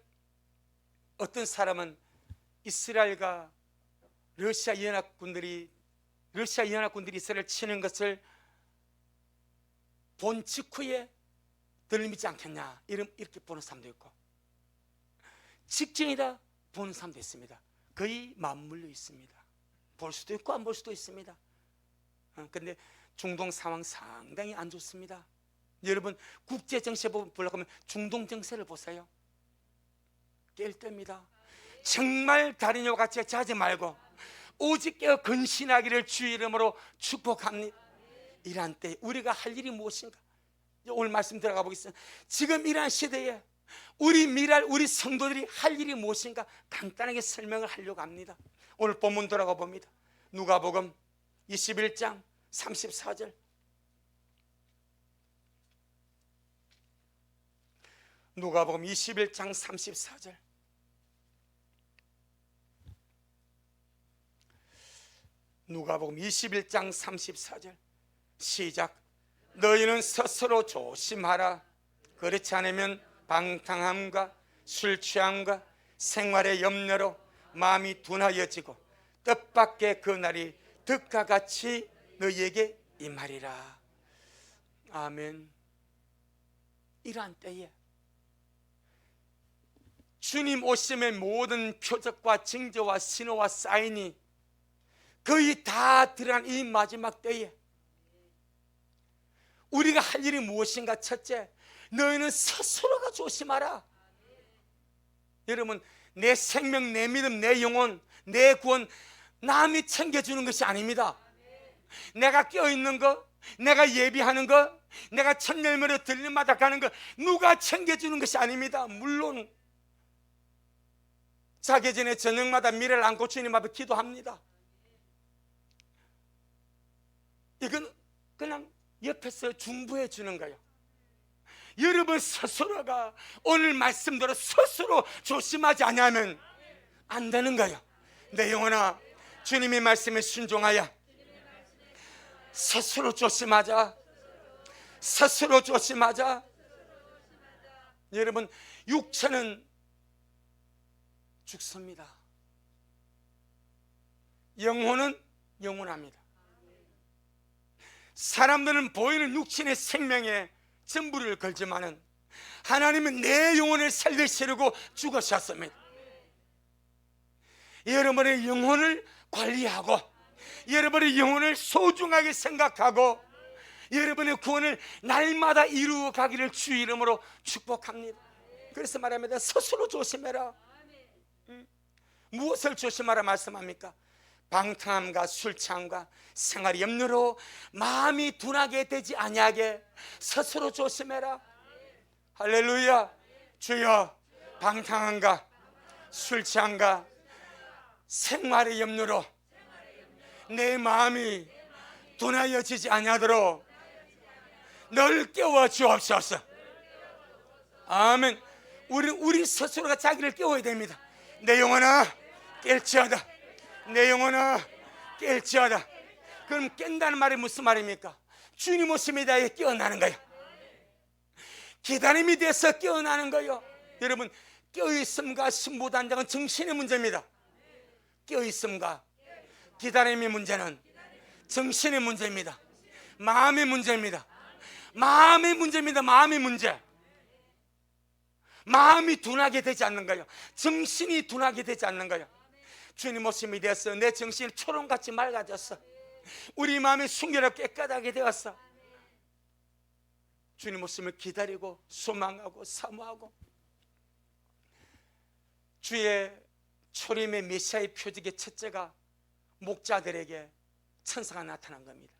어떤 사람은 이스라엘과 러시아 연합군들이 이스라엘을 치는 것을 본 직후에 들리지 않겠냐, 이렇게 보는 사람도 있고, 직전이다 보는 사람도 있습니다. 거의 맞물려 있습니다. 볼 수도 있고 안 볼 수도 있습니다. 그런데 중동 상황 상당히 안 좋습니다. 여러분, 국제 정세 보려고 하면 중동 정세를 보세요. 깰 때입니다. 정말 다른 이와 같이 자지 말고 오직 깨어 근신하기를 주의 이름으로 축복합니다. 이러한 때 우리가 할 일이 무엇인가? 오늘 말씀 들어가 보겠습니다. 지금 이러한 시대에 우리 미랄, 우리 성도들이 할 일이 무엇인가 간단하게 설명을 하려고 합니다. 오늘 본문 들어가 봅니다. 누가복음 21장 34절. 누가복음 21장 34절. 누가복음 21장 34절. 시작. 너희는 스스로 조심하라. 그렇지 않으면 방탕함과 술 취함과 생활의 염려로 마음이 둔하여지고 뜻밖의 그 날이 득과 같이 너희에게 임하리라. 아멘. 이러한 때에 주님 오심의 모든 표적과 징조와 신호와 사인이 거의 다 드러난 이 마지막 때에 우리가 할 일이 무엇인가? 첫째, 너희는 스스로가 조심하라. 여러분, 내 생명, 내 믿음, 내 영혼, 내 구원 남이 챙겨주는 것이 아닙니다. 내가 깨어있는 거, 내가 예비하는 거, 내가 첫 열매로 들림마다 가는 거 누가 챙겨주는 것이 아닙니다. 물론 자기 전에 저녁마다 미래를 안고 주님 앞에 기도합니다. 이건 그냥 옆에서 중부해 주는 거예요. 여러분 스스로가 오늘 말씀대로 스스로 조심하지 않으면 안 되는 거예요. 내 영혼아, 주님의 말씀에 순종하여 스스로 조심하자. 스스로 조심하자. 여러분, 육체는 죽습니다. 영혼은 영원합니다. 사람들은 보이는 육신의 생명에 전부를 걸지만은 하나님은 내 영혼을 살리시려고 죽으셨습니다. 여러분의 영혼을 관리하고 여러분의 영혼을 소중하게 생각하고 여러분의 구원을 날마다 이루어 가기를 주의 이름으로 축복합니다. 그래서 말합니다. 스스로 조심해라. 무엇을 조심하라 말씀합니까? 방탕함과 술취함과 생활의 염려로 마음이 둔하게 되지 아니하게 스스로 조심해라. 할렐루야. 주여, 방탕함과 술취함과 생활의 염려로 내 마음이 둔하여지지 아니하도록 널 깨워 주옵소서. 아멘. 우리 스스로가 자기를 깨워야 됩니다. 내 영혼아 깰지어다. 내 영혼아 깰지어다. 그럼 깬다는 말이 무슨 말입니까? 주님 오심에 대하여 깨어나는 거예요. 기다림이 돼서 깨어나는 거예요. 여러분, 깨어있음과 신부단장은 정신의 문제입니다. 깨어있음과 기다림의 문제는 정신의 문제입니다. 마음의 문제입니다. 마음의 문제입니다. 마음의 문제. 마음이 둔하게 되지 않는 거예요. 정신이 둔하게 되지 않는 거예요. 주님 오심이 되었어. 내 정신이 초롱같이 맑아졌어. 우리 마음이 순결하고 깨끗하게 되었어. 주님 오심을 기다리고 소망하고 사모하고 주의 초림의 메시아의 표적의 첫째가 목자들에게 천사가 나타난 겁니다.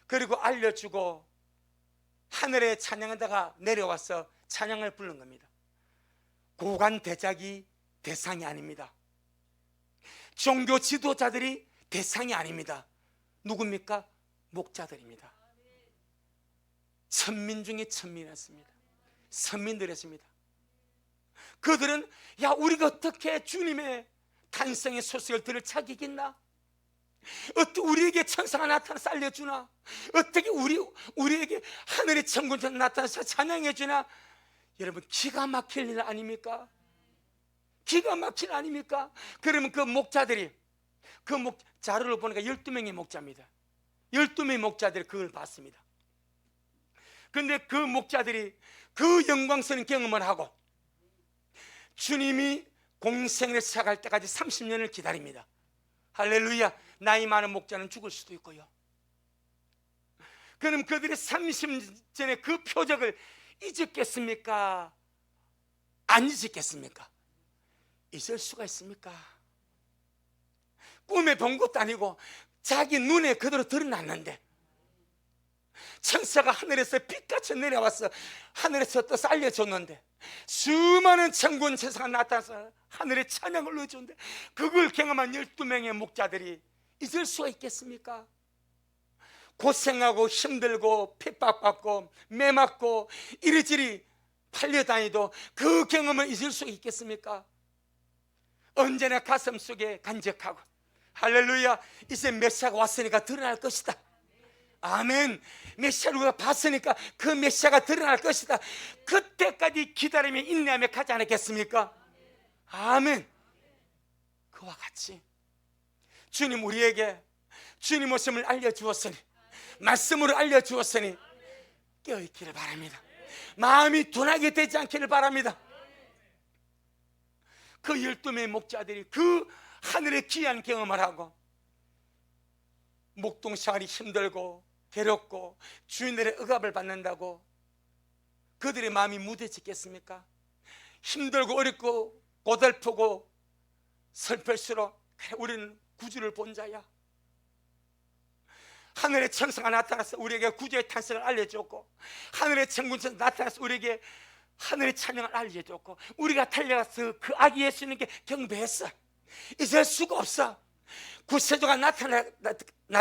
그리고 알려주고 하늘에 찬양하다가 내려와서 찬양을 부른 겁니다. 고관 대작이 대상이 아닙니다. 종교 지도자들이 대상이 아닙니다. 누굽니까? 목자들입니다. 천민 중에 천민이었습니다. 선민들이었습니다. 그들은 야, 우리가 어떻게 주님의 탄생의 소식을 들을 자격있나? 어떻게 우리에게 천사가 나타나서 알려주나? 어떻게 우리에게 하늘의 천군이 나타나서 찬양해 주나? 여러분, 기가 막힐 일 아닙니까? 기가 막힌 아닙니까? 그러면 그 목자들이 자료를 보니까 12명의 목자입니다. 12명의 목자들이 그걸 봤습니다. 그런데 그 목자들이 그 영광스러운 경험을 하고 주님이 공생을 시작할 때까지 30년을 기다립니다. 할렐루야. 나이 많은 목자는 죽을 수도 있고요. 그럼 그들이 30년의 그 표적을 잊었겠습니까? 안 잊었겠습니까? 잊을 수가 있습니까? 꿈에 본 것도 아니고 자기 눈에 그대로 드러났는데 천사가 하늘에서 빛같이 내려와서 하늘에서 또 알려줬는데 수많은 천군 천사가 나타나서 하늘에 찬양을 넣어주는데 그걸 경험한 12명의 목자들이 잊을 수가 있겠습니까? 고생하고 힘들고 핍박받고 매맞고 이리저리 팔려다니도 그 경험을 잊을 수 있겠습니까? 언제나 가슴 속에 간직하고 할렐루야, 이제 메시아가 왔으니까 드러날 것이다. 아멘. 메시아를 우리가 봤으니까 그 메시아가 드러날 것이다. 그때까지 기다리며 인내하며 가지 않았겠습니까? 아멘. 그와 같이 주님 우리에게 주님 오심을 알려주었으니 말씀으로 알려주었으니 깨어있기를 바랍니다. 마음이 둔하게 되지 않기를 바랍니다. 그 12명의 목자들이 그 하늘의 귀한 경험을 하고 목동 생활이 힘들고 괴롭고 주인들의 억압을 받는다고 그들의 마음이 무뎌지겠습니까? 힘들고 어렵고 고달프고 슬플수록 그래, 우리는 구주를 본 자야. 하늘의 천사가 나타나서 우리에게 구주의 탄생을 알려줬고 하늘의 천군천사 나타나서 우리에게 하늘의 찬양을 알려줬고 우리가 달려가서 그 아기 예수님께 경배했어. 잊을 수가 없어. 구세주가 나타날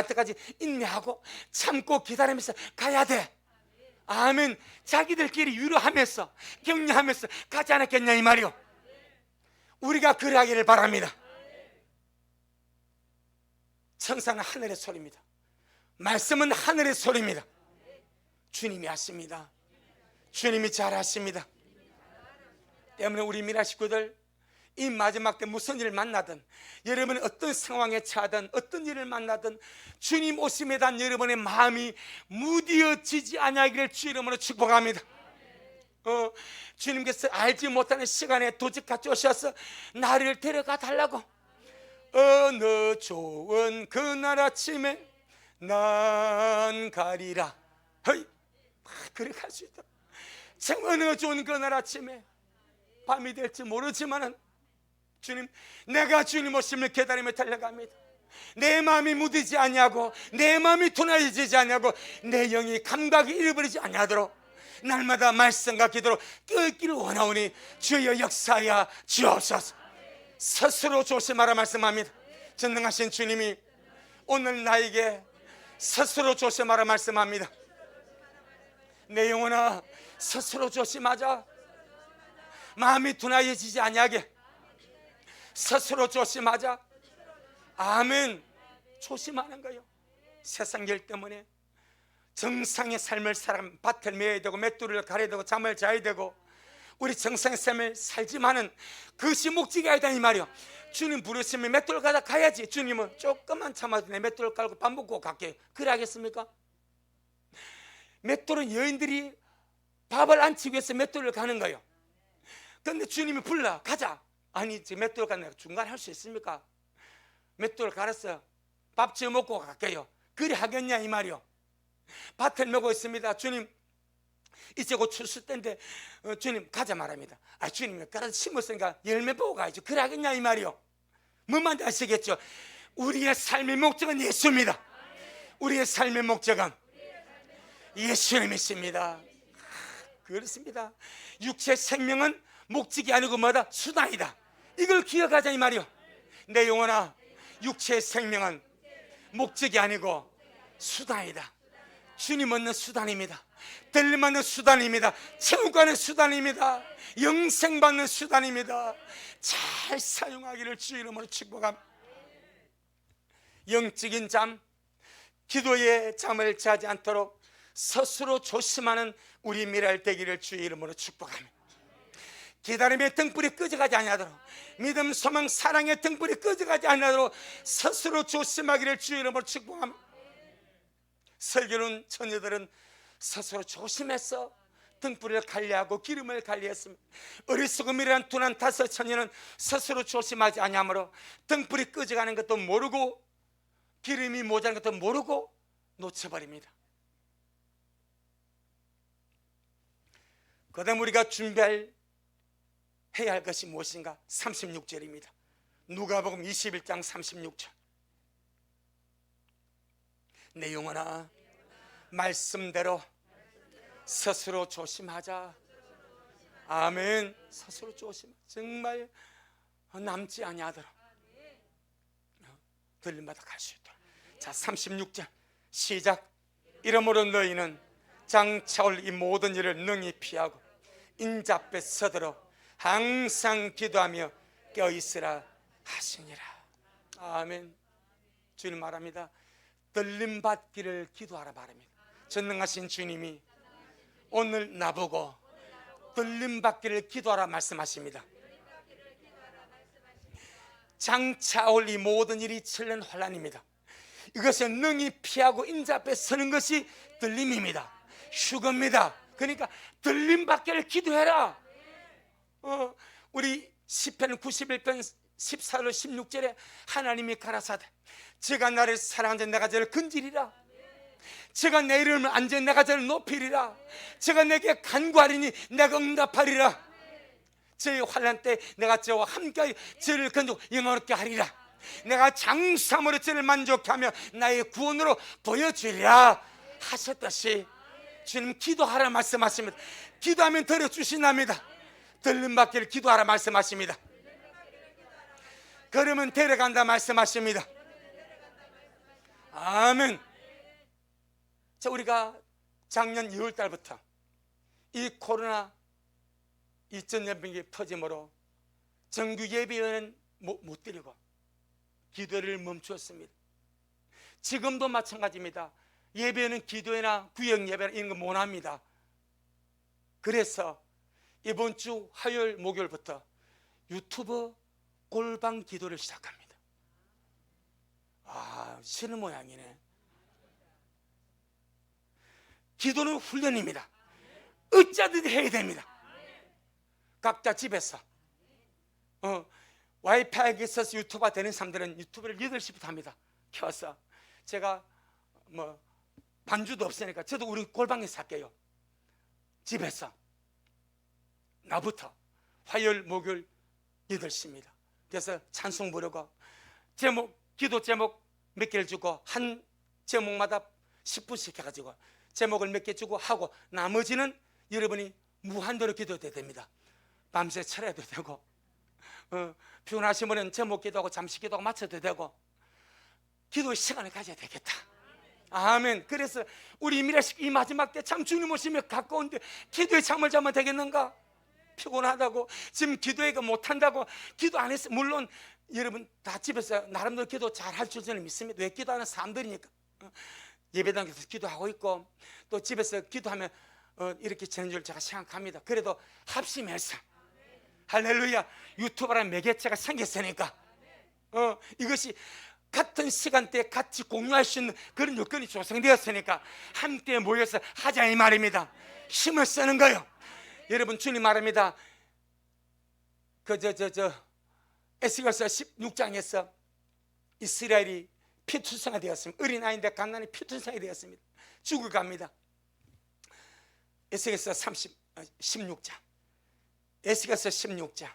때까지 인내하고 참고 기다리면서 가야 돼. 아멘. 자기들끼리 위로하면서 격려하면서 가지 않았겠냐 이 말이요. 우리가 그러하기를 바랍니다. 천사는 하늘의 소리입니다. 말씀은 하늘의 소리입니다. 주님이 하십니다. 주님이 잘하십니다. 때문에 우리 미라 식구들 이 마지막 때 무슨 일을 만나든 여러분이 어떤 상황에 처하든 어떤 일을 만나든 주님 오심에 대한 여러분의 마음이 무뎌지지 아니하기를 주 이름으로 축복합니다. 주님께서 알지 못하는 시간에 도적같이 오셔서 나를 데려가 달라고 어느 좋은 그날 아침에 난 가리라. 그래 갈 수 있다. 참 어느 좋은 그날 아침에 밤이 될지 모르지만은 주님, 내가 주님 오심을 기다리며 달려갑니다. 내 마음이 무디지 아니하고 내 마음이 둔해지지 아니하고 내 영이 감각이 잃어버리지 아니하도록 날마다 말씀과 기도로 껴있기를 원하오니 주여 역사하여 주옵소서. 스스로 조심하라 말씀합니다. 전능하신 주님이 오늘 나에게 스스로 조심하라 말씀합니다. 내 영혼아 스스로 조심하자. 마음이 둔해지지 아니하게 스스로 조심하자. 아멘. 조심하는 거예요. 세상 일 때문에 정상의 삶을 사람 밭을 메어야 되고 맷돌을 가려야 되고 잠을 자야 되고 우리 정상의 삶을 살지만은 그것이 목적이 아니다 이 말이요. 주님 부르시면 맷돌 가다 가야지. 주님은 조금만 참아도 내 맷돌 깔고 밥 먹고 갈게요. 그래 하겠습니까? 맷돌은 여인들이 밥을 안 치기 위해서 맷돌을 가는 거예요. 그런데 주님이 불러 가자. 아니 지금 맷돌 가는 중간에 할 수 있습니까? 맷돌 갈아서 밥 지어 먹고 갈게요. 그래 하겠냐 이 말이요. 밭을 메고 있습니다. 주님 이제 곧 출수 때인데 주님 가자 말합니다. 아 주님이 갈아서 심었으니까 열매 보고 가야죠. 그래 하겠냐 이 말이요. 뭔 아시겠죠? 우리의 삶의 목적은 예수입니다. 우리의 삶의 목적은 예수님이십니다. 그렇습니다. 육체의 생명은 목적이 아니고 뭐다? 수단이다. 이걸 기억하자 이 말이요. 내 영혼아 육체의 생명은 목적이 아니고 수단이다. 주님 얻는 수단입니다. 들림받는 수단입니다. 천국가는 수단입니다. 영생받는 수단입니다. 잘 사용하기를 주 이름으로 축복합니다. 영적인 잠, 기도의 잠을 자지 않도록 스스로 조심하는 우리 미랄 되기를 주 이름으로 축복합니다. 기다림의 등불이 꺼져가지 아니하도록, 믿음, 소망, 사랑의 등불이 꺼져가지 아니하도록 스스로 조심하기를 주의 이름으로 축복합니다. 설교는 처녀들은 스스로 조심해서 등불을 관리하고 기름을 관리했습니다. 어리석음이란 둔한 다섯 처녀는 스스로 조심하지 아니하므로 등불이 꺼져가는 것도 모르고 기름이 모자란 것도 모르고 놓쳐버립니다. 그다음 우리가 해야 할 것이 무엇인가? 36절입니다. 누가복음 21장 36절. 내 영혼아, 말씀대로 스스로 조심하자. 아멘. 스스로 조심. 정말 남지 아니하도록 들림마다 갈 수 있도록. 자, 36절 시작. 이러므로 너희는 장차올 이 모든 일을 능히 피하고 인자 앞에 서들어 항상 기도하며 껴있으라 하시니라. 아멘. 주님 말합니다. 들림받기를 기도하라 말합니다. 전능하신 주님이 오늘 나보고 들림받기를 기도하라 말씀하십니다. 장차올 이 모든 일이 천년 환난입니다. 이것을 능히 피하고 인자 앞에 서는 것이 들림입니다. 휴거입니다. 그러니까 들림받기를 기도해라. 우리 시편 91편 14절 16절에 하나님이 가라사대 제가 나를 사랑하는 내가 저를 건지리라. 제가 내 이름을 안전 내가 저를 높이리라. 제가 내게 간구하리니 내가 응답하리라. 저의 환난 때 내가 저와 함께 저를 건지고 영원롭게 하리라. 내가 장삼으로 저를 만족케 하며 나의 구원으로 보여주리라 하셨듯이 주님 기도하라 말씀하십니다. 기도하면 들어주신답니다. 들림받기를 기도하라 말씀하십니다. 걸으면 데려간다 말씀하십니다. 아멘. 자, 우리가 작년 2월 달부터 이 코로나 2000년병이 터짐으로 정규 예배는 못 드리고 기도를 멈추었습니다. 지금도 마찬가지입니다. 예배는 기도회나 구역 예배나 이런 거 못합니다. 그래서 이번 주 화요일 목요일부터 유튜브 골방 기도를 시작합니다. 쉬는 모양이네. 기도는 훈련입니다. 어쩌든 해야 됩니다. 각자 집에서 와이파이가 있어서 유튜버가 되는 사람들은 유튜브를 8시부터 합니다. 켜서 제가 반주도 없으니까 저도 우리 골방에서 할게요. 집에서 나부터 화요일 목요일 8시입니다. 그래서 찬송 부르고 기도 제목 몇 개를 주고 한 제목마다 10분씩 해가지고 제목을 몇 개 주고 하고 나머지는 여러분이 무한대로 기도해도 됩니다. 밤새 철야도 되고 피곤하시면 제목 기도하고 잠시 기도하고 맞춰도 되고 기도의 시간을 가져야 되겠다. 아멘. 그래서 우리 미라식 이 마지막 때 참 주님 오시며 가까운데 기도에 잠을 자면 되겠는가? 피곤하다고 지금 기도회가 못한다고 기도 안 했어요. 물론 여러분 다 집에서 나름대로 기도 잘 할 줄 저는 믿습니다. 왜 기도하는 사람들이니까. 예배당에서 기도하고 있고 또 집에서 기도하면 이렇게 되는 줄 제가 생각합니다. 그래도 합심해서 할렐루야 유튜브라는 매개체가 생겼으니까 이것이 같은 시간대에 같이 공유할 수 있는 그런 요건이 조성되었으니까 함께 모여서 하자 이 말입니다. 힘을 쓰는 거요. 여러분 주님 말합니다. 에스겔서 16장에서 이스라엘이 피투성이 되었습니다. 어린아이인데 갓난이 피투성이 되었습니다. 죽을 갑니다. 에스겔서 16장 에스겔서 16장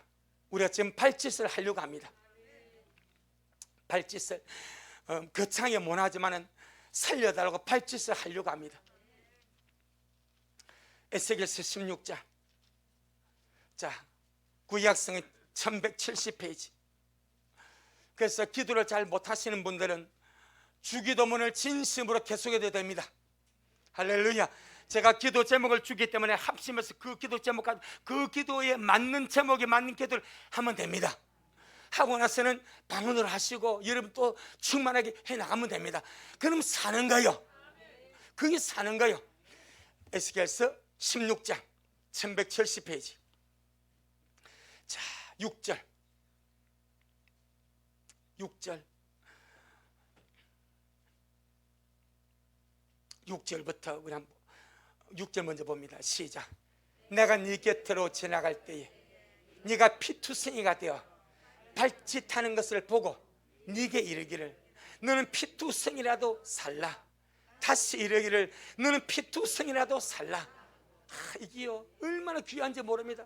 우리가 지금 발짓을 하려고 합니다. 발짓을 거창하게 못하지만 살려달라고 발짓을 하려고 합니다. 에스겔서 16장 자 구약성의 1170페이지. 그래서 기도를 잘 못하시는 분들은 주기도문을 진심으로 계속해야 됩니다. 할렐루야. 제가 기도 제목을 주기 때문에 합심해서 그 기도 제목까지 그 기도에 맞는 제목에 맞는 기도를 하면 됩니다. 하고 나서는 방언으로 하시고 여러분 또 충만하게 해나가면 됩니다. 그럼 사는 거요. 그게 사는 거요. 에스겔서 16장 1170페이지 자, 6절 6절부터 우리 한번 6절 먼저 봅니다. 시작. 내가 네 곁으로 지나갈 때에 네가 피투성이가 되어 발짓하는 것을 보고 네게 이르기를 너는 피투성이라도 살라. 다시 이르기를 너는 피투성이라도 살라. 이게요 얼마나 귀한지 모릅니다.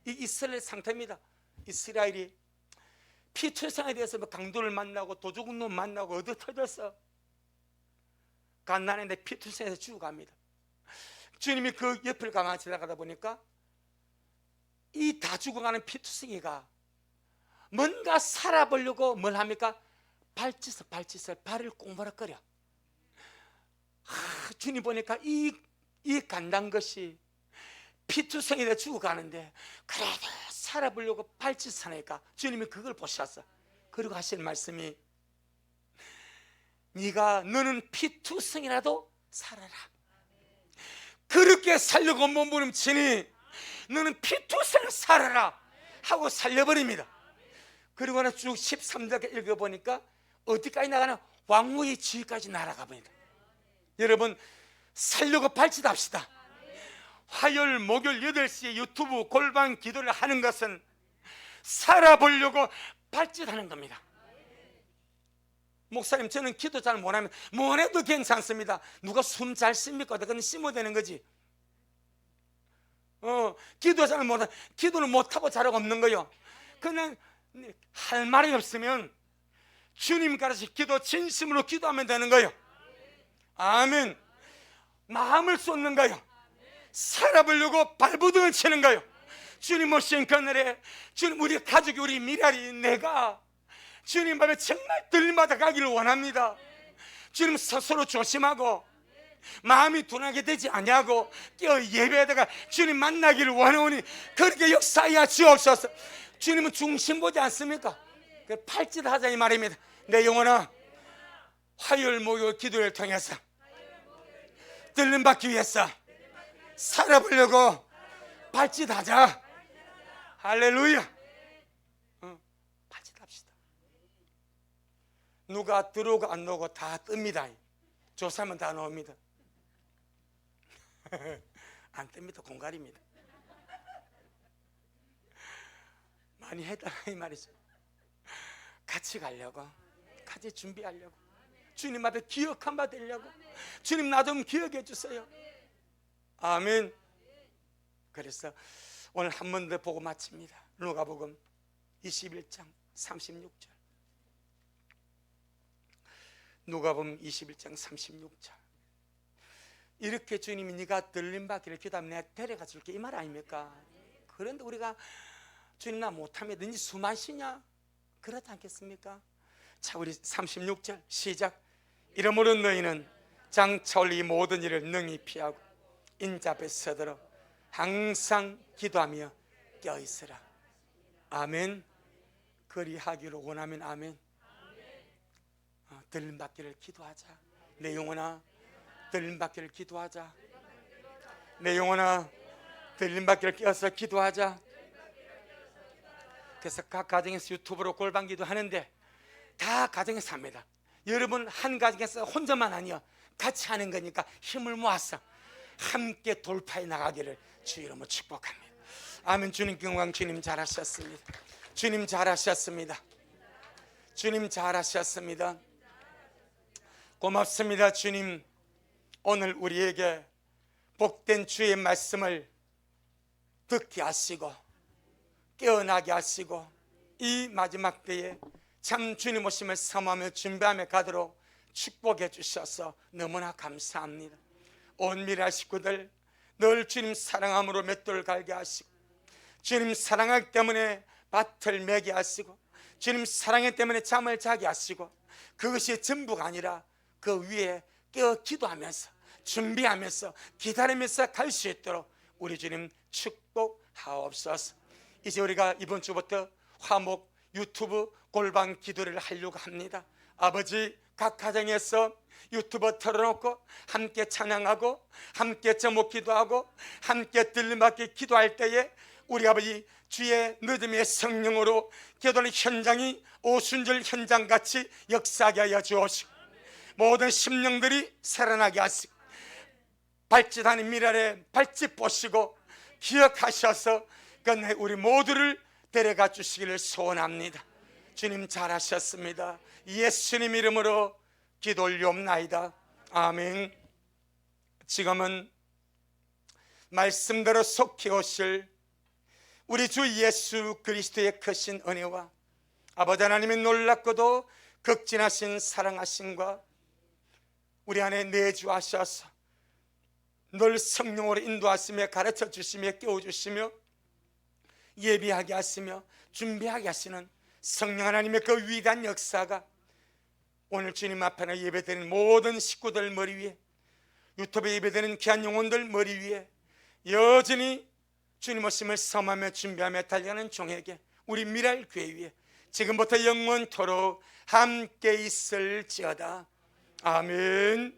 이 이스라엘 상태입니다. 이스라엘이 피투성에 대해서 강도를 만나고 도둑놈 만나고 어디 터졌어. 갓난아인데 피투성에서 죽어갑니다. 주님이 그 옆을 가만히 지나가다 보니까 이 다 죽어가는 피투성이가 뭔가 살아보려고 뭘 합니까? 발짓을 발을 꽁무락거려. 주님 보니까 이 간단 것이 피투성이가 죽어가는데 그래도 살아보려고 발짓을 하니까 주님이 그걸 보셨어. 그리고 하실 말씀이 너는 피투성이라도 살아라. 그렇게 살려고 몸부림치니 너는 피투성을 살아라 하고 살려버립니다. 그리고는 쭉 13절 읽어보니까 어디까지 나가나 왕후의 지위까지 날아가 봅니다. 여러분 살려고 발짓합시다. 화요일 목요일 8시에 유튜브 골방 기도를 하는 것은 살아보려고 발짓하는 겁니다. 목사님 저는 기도 잘 못하면 못해도 괜찮습니다. 누가 숨 잘 씁니까? 그건 씹어야 되는 거지. 기도 잘 못하면 기도는 못하고 자료가 없는 거요. 그냥 할 말이 없으면 주님 가르쳐 기도 진심으로 기도하면 되는 거요. 아멘. 마음을 쏟는 거요. 살아보려고 발부둥을 치는 거요. 주님 오신 그날에 주님 우리 가족이 우리 미랄이 내가 주님 앞에 정말 들마다 가기를 원합니다. 주님 스스로 조심하고 마음이 둔하게 되지 아니하고 깨어 예배하다가 주님 만나기를 원하오니 그렇게 역사하여 주옵소서. 주님은 중심 보지 않습니까? 팔짓하자 이 말입니다. 내 영혼아 화요일 목요일 기도를 통해서 들림받기 위해서 살아보려고 발짓하자. 할렐루야. 발짓합시다. 누가 들어오고 안 나오고 다 뜹니다. 조사하면 다 나옵니다. 안 뜹니다. 공갈입니다. 많이 해달라 이 말이죠. 같이 가려고, 같이 준비하려고, 주님 앞에 기억한 바 되려고. 주님 나 좀 기억해 주세요. 아멘. 그래서 오늘 한 번 더 보고 마칩니다. 누가복음 21장 36절. 누가복음 21장 36절. 이렇게 주님이 네가 들림받기를 기도하면 내가 데려가 줄게 이 말 아닙니까? 그런데 우리가 주님 나 못하면 너니 술 마시냐? 그렇지 않겠습니까? 자, 우리 36절 시작. 이러므로 너희는 장차올 이 모든 일을 능히 피하고 인자 앞에 서들어 항상 기도하며 껴있으라. 아멘. 그리하기를 원하면 아멘. 들림받기를 기도하자. 내 영혼아 들림받기를 기도하자. 내 영혼아 들림받기를 껴서 기도하자. 그래서 각 가정에서 유튜브로 골방기도 하는데 다 가정에서 합니다. 여러분 한 가정에서 혼자만 아니요 같이 하는 거니까 힘을 모아서 함께 돌파해 나가기를 주 이름으로 축복합니다. 아멘. 주님 영광. 주님 잘하셨습니다. 주님 잘하셨습니다. 주님 잘하셨습니다. 고맙습니다. 주님 오늘 우리에게 복된 주의 말씀을 듣게 하시고 깨어나게 하시고 이 마지막 때에 참 주님 오심을 사모하며 준비하며 가도록 축복해 주셔서 너무나 감사합니다. 온 미라 식구들 늘 주님 사랑함으로 맷돌 갈게 하시고 주님 사랑하기 때문에 밭을 매게 하시고 주님 사랑하기 때문에 잠을 자게 하시고 그것이 전부가 아니라 그 위에 깨어 기도하면서 준비하면서 기다리면서 갈 수 있도록 우리 주님 축복하옵소서. 이제 우리가 이번 주부터 화목 유튜브 골방 기도를 하려고 합니다. 아버지 각 가정에서 유튜브 틀어놓고 함께 찬양하고 함께 제목 기도하고 함께 들림받기 기도할 때에 우리 아버지 주의 믿음의 성령으로 기도하는 현장이 오순절 현장같이 역사하게 하여 주옵시고, 모든 심령들이 살아나게 하시고, 발짓하는 미랄에 발짓 보시고 기억하셔서 끝내 우리 모두를 데려가 주시기를 소원합니다. 주님 잘하셨습니다. 예수님 이름으로 기도 올리옵나이다. 아멘. 지금은 말씀대로 속히 오실 우리 주 예수 그리스도의 크신 은혜와 아버지 하나님의 놀랍고도 극진하신 사랑하심과 우리 안에 내주하셔서 늘 성령으로 인도하시며 가르쳐 주시며 깨워주시며 예비하게 하시며 준비하게 하시는 성령 하나님의 그 위대한 역사가 오늘 주님 앞에 예배드리는 모든 식구들 머리 위에, 유튜브에 예배드리는 귀한 영혼들 머리 위에 여전히 주님 오심을 섬하며 준비하며 달려가는 종에게, 우리 미랄교회 위에 지금부터 영원토록 함께 있을지어다. 아멘.